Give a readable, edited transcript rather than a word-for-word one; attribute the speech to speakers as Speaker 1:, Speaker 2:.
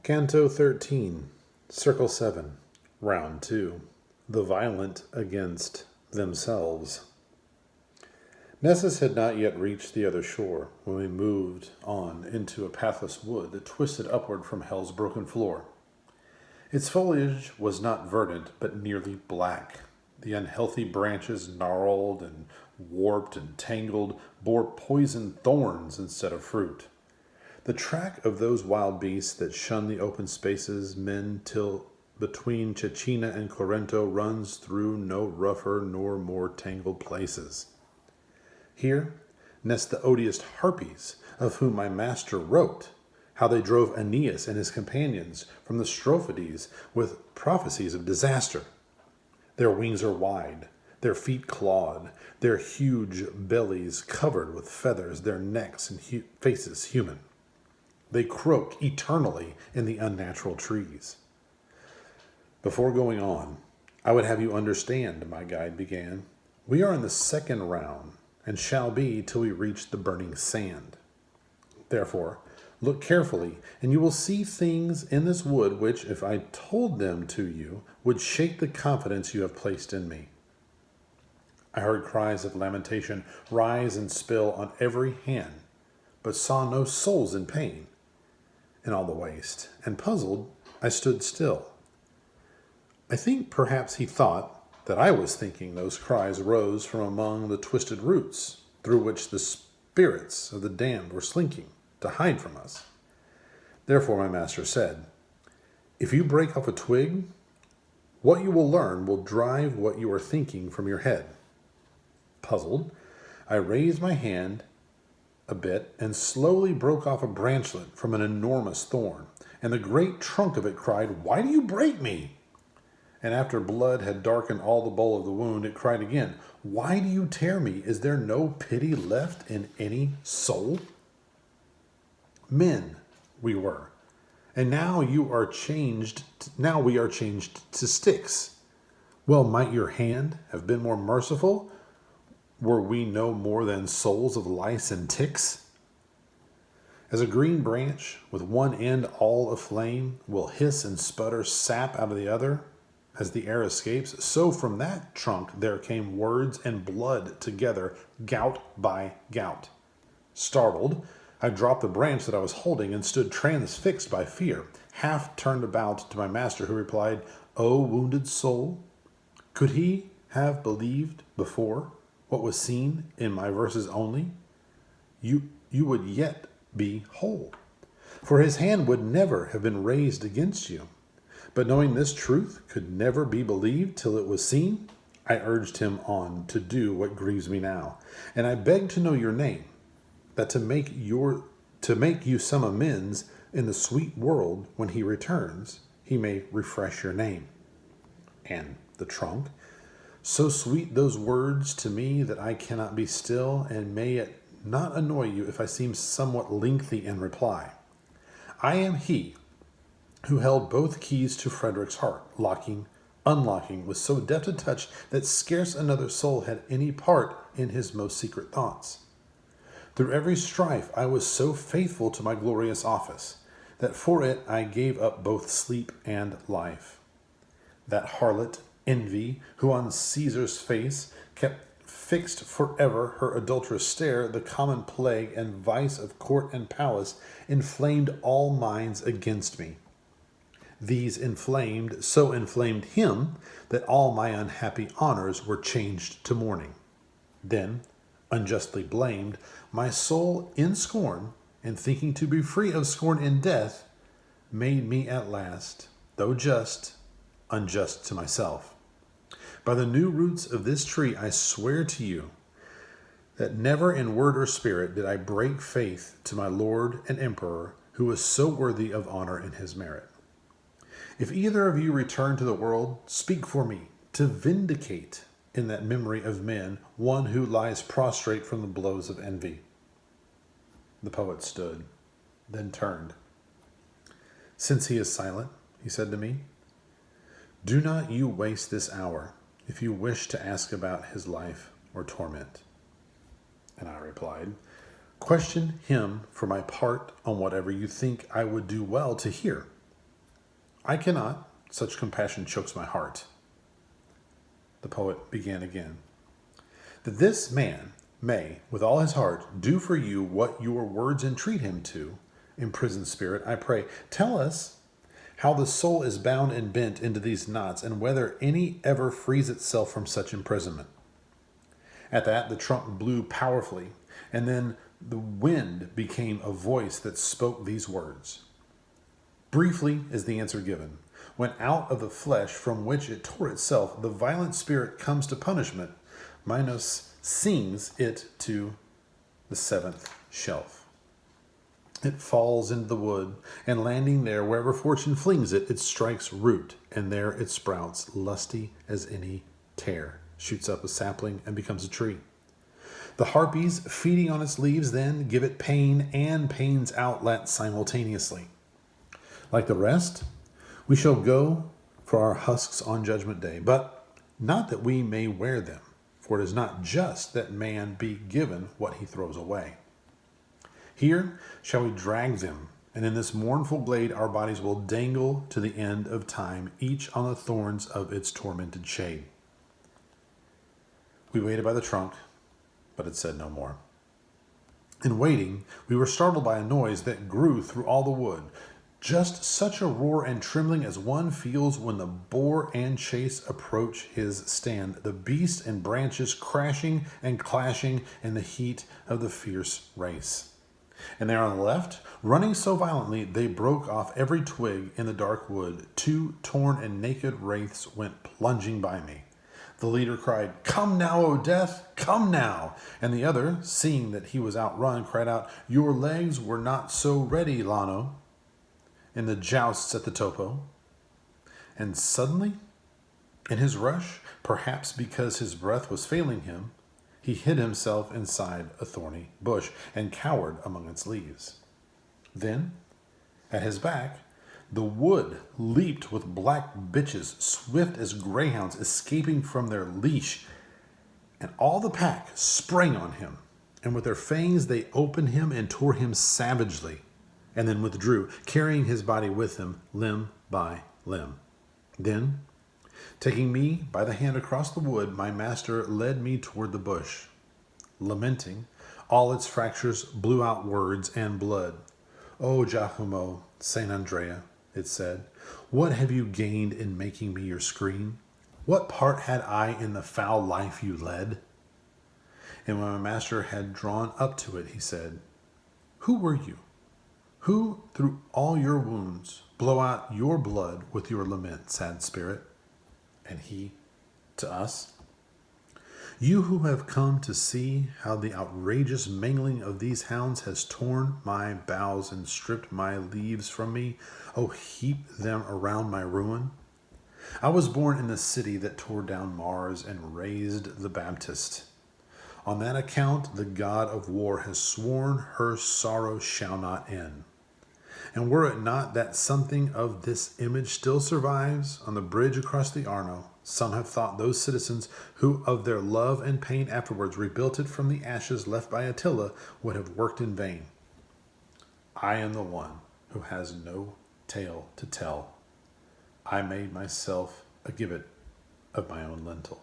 Speaker 1: Canto 13, Circle 7, Round 2. The Violent Against Themselves. Nessus had not yet reached the other shore when we moved on into a pathless wood that twisted upward from hell's broken floor. Its foliage was not verdant, but nearly black. The unhealthy branches, gnarled and warped and tangled, bore poisoned thorns instead of fruit. The track of those wild beasts that shun the open spaces men till between Cecina and Corento runs through no rougher nor more tangled places. Here nest the odious harpies of whom my master wrote, how they drove Aeneas and his companions from the Strophides with prophecies of disaster. Their wings are wide, their feet clawed, their huge bellies covered with feathers, their necks and faces human. They croak eternally in the unnatural trees. Before going on, I would have you understand, my guide began, we are in the second round, and shall be till we reach the burning sand. Therefore, look carefully, and you will see things in this wood which, if I told them to you, would shake the confidence you have placed in me. I heard cries of lamentation rise and spill on every hand, but saw no souls in pain in all the waste, and puzzled, I stood still. I think perhaps he thought that I was thinking those cries rose from among the twisted roots through which the spirits of the damned were slinking to hide from us. Therefore my master said, if you break off a twig, what you will learn will drive what you are thinking from your head. Puzzled, I raised my hand a bit and slowly broke off a branchlet from an enormous thorn, and the great trunk of it cried, why do you break me? And after blood had darkened all the bowl of the wound, it cried again, why do you tear me? Is there no pity left in any soul? Men we were, and now we are changed to sticks. Well, might your hand have been more merciful? Were we no more than souls of lice and ticks? As a green branch with one end all aflame will hiss and sputter sap out of the other as the air escapes, so from that trunk there came words and blood together, gout by gout. Startled, I dropped the branch that I was holding and stood transfixed by fear, half turned about to my master, who replied, O wounded soul, could he have believed before what was seen in my verses only? You would yet be whole, for his hand would never have been raised against you. But knowing this truth could never be believed till it was seen, I urged him on to do what grieves me now, and I begged to know your name, that to make you some amends in the sweet world when he returns, he may refresh your name. And the trunk, so sweet those words to me that I cannot be still, and may it not annoy you if I seem somewhat lengthy in reply. I am he who held both keys to Frederick's heart, locking, unlocking with so deft a touch that scarce another soul had any part in his most secret thoughts. Through every strife I was so faithful to my glorious office, that for it I gave up both sleep and life. That harlot, Envy, who on Caesar's face kept fixed forever her adulterous stare, the common plague and vice of court and palace, inflamed all minds against me. These so inflamed him, that all my unhappy honors were changed to mourning. Then, unjustly blamed, my soul in scorn, and thinking to be free of scorn in death, made me at last, though just, unjust to myself. By the new roots of this tree I swear to you that never in word or spirit did I break faith to my Lord and Emperor, who was so worthy of honor in his merit. If either of you return to the world, speak for me, to vindicate in that memory of men one who lies prostrate from the blows of envy. The poet stood, then turned. Since he is silent, he said to me, do not you waste this hour if you wish to ask about his life or torment. And I replied, question him for my part on whatever you think I would do well to hear. I cannot. Such compassion chokes my heart. The poet began again. That this man may, with all his heart, do for you what your words entreat him to, imprisoned spirit, I pray, tell us how the soul is bound and bent into these knots, and whether any ever frees itself from such imprisonment. At that, the trump blew powerfully, and then the wind became a voice that spoke these words. Briefly is the answer given. When out of the flesh from which it tore itself, the violent spirit comes to punishment, Minos sings it to the seventh shelf. It falls into the wood, and landing there, wherever fortune flings it, it strikes root, and there it sprouts, lusty as any tear, shoots up a sapling, and becomes a tree. The harpies, feeding on its leaves, then give it pain and pain's outlet simultaneously. Like the rest, we shall go for our husks on judgment day, but not that we may wear them, for it is not just that man be given what he throws away. Here shall we drag them, and in this mournful glade our bodies will dangle to the end of time, each on the thorns of its tormented shade. We waited by the trunk, but it said no more. In waiting, we were startled by a noise that grew through all the wood, just such a roar and trembling as one feels when the boar and chase approach his stand, the beast and branches crashing and clashing in the heat of the fierce race. And there on the left, running so violently, they broke off every twig in the dark wood. 2 torn and naked wraiths went plunging by me. The leader cried, "Come now, O death, come now!" And the other, seeing that he was outrun, cried out, "Your legs were not so ready, Lano, in the jousts at the topo." And suddenly, in his rush, perhaps because his breath was failing him, he hid himself inside a thorny bush and cowered among its leaves. Then, at his back, the wood leaped with black bitches, swift as greyhounds escaping from their leash, and all the pack sprang on him, and with their fangs they opened him and tore him savagely, and then withdrew, carrying his body with them, limb by limb. Then, taking me by the hand across the wood, my master led me toward the bush. Lamenting, all its fractures blew out words and blood. "O Giacomo, Saint Andrea," it said, "what have you gained in making me your screen? What part had I in the foul life you led?" And when my master had drawn up to it, he said, "Who were you? Who, through all your wounds, blow out your blood with your lament, sad spirit?" And he, to us, "You who have come to see how the outrageous mangling of these hounds has torn my boughs and stripped my leaves from me, oh, heap them around my ruin. I was born in the city that tore down Mars and raised the Baptist. On that account the god of war has sworn her sorrow shall not end. And were it not that something of this image still survives on the bridge across the Arno, some have thought those citizens who of their love and pain afterwards rebuilt it from the ashes left by Attila would have worked in vain. I am the one who has no tale to tell. I made myself a gibbet of my own lintel."